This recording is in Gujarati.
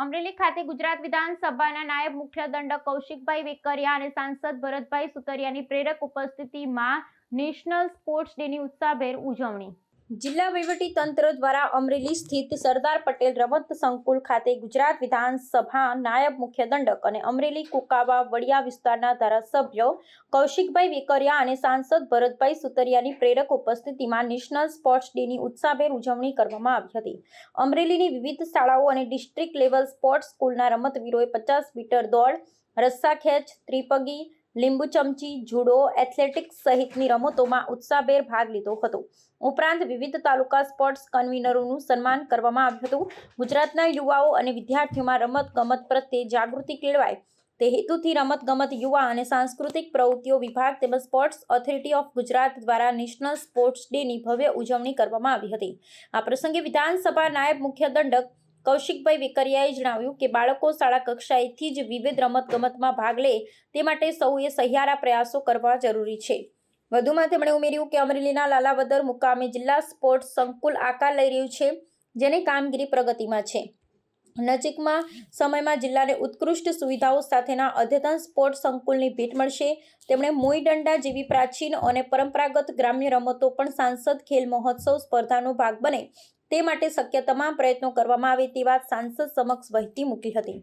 અમરેલી ખાતે ગુજરાત વિધાનસભાના નાયબ મુખ્ય દંડક કૌશિકભાઈ વેકરિયા અને સાંસદ ભરતભાઈ સુતરિયાની પ્રેરક ઉપસ્થિતિમાં નેશનલ સ્પોર્ટ્સ ડેની ઉત્સાહભેર ઉજવણી। જિલ્લા વહીવટી તંત્ર દ્વારા અમરેલી સ્થિત સરદાર પટેલ રમત સંકુલ ખાતે ગુજરાત વિધાનસભા નાયબ મુખ્ય દંડક અને અમરેલી કુકાવા વડિયા વિસ્તારના ધારાસભ્ય કૌશિકભાઈ વેકરિયા અને સાંસદ ભરતભાઈ સુતરિયાની પ્રેરક ઉપસ્થિતિમાં નેશનલ સ્પોર્ટ્સ ડેની ઉત્સાહભેર ઉજવણી કરવામાં આવી હતી। અમરેલીની વિવિધ શાળાઓ અને ડિસ્ટ્રિક્ટ લેવલ સ્પોર્ટ્સ સ્કૂલના રમતવીરોએ 50 મીટર દોડ, રસ્સા ખેંચ, ત્રિપગી, લીંબુ ચમચી, જુડો, એથ્લેટિક્સ સહિતની રમતોમાં ઉત્સાહભેર ભાગ લીધો હતો। ઉપરાંત વિવિધ તાલુકા સ્પોર્ટ્સ કન્વીનરોનું સન્માન કરવામાં આવ્યું હતું। ગુજરાતના યુવાઓ અને વિદ્યાર્થીઓમાં રમતગમત પ્રત્યે જાગૃતિ કેળવાય તે હેતુથી રમતગમત, યુવા અને સાંસ્કૃતિક પ્રવૃત્તિઓ વિભાગ તેમજ સ્પોર્ટ્સ ઓથોરિટી ઓફ ગુજરાત દ્વારા નેશનલ સ્પોર્ટ્સ ડેની ભવ્ય ઉજવણી કરવામાં આવી હતી। આ પ્રસંગે વિધાનસભા નાયબ મુખ્ય દંડક કૌશિકભાઈ વેકરિયાએ જણાવ્યું કે બાળકો શાળા કક્ષાએથી જ વિવિધ રમતગમતમાં ભાગ લે તે માટે સૌએ સહિયારા પ્રયાસો કરવા જરૂરી છે। વધુમાં તેમણે ઉમેર્યું કે અમરેલીના લાલાવદર મુકામે જિલ્લા સ્પોર્ટ્સ સંકુલ આકાર લઈ રહ્યું છે, જેની કામગીરી પ્રગતિમાં છે। નજીકમાં સમયમાં જિલ્લાને ઉત્કૃષ્ટ સુવિધાઓ સાથેના અદ્યતન સ્પોર્ટ્સ સંકુલની ભેટ મળશે। તેમણે મોઈ દંડા જેવી પ્રાચીન અને પરંપરાગત ગ્રામ્ય રમતો પણ સાંસદ ખેલ મહોત્સવ સ્પર્ધાનો ભાગ બને તે માટે શક્ય તમામ પ્રયત્નો કરવામાં આવે તે વાત સાંસદ સમક્ષ વહેતી મૂકી હતી।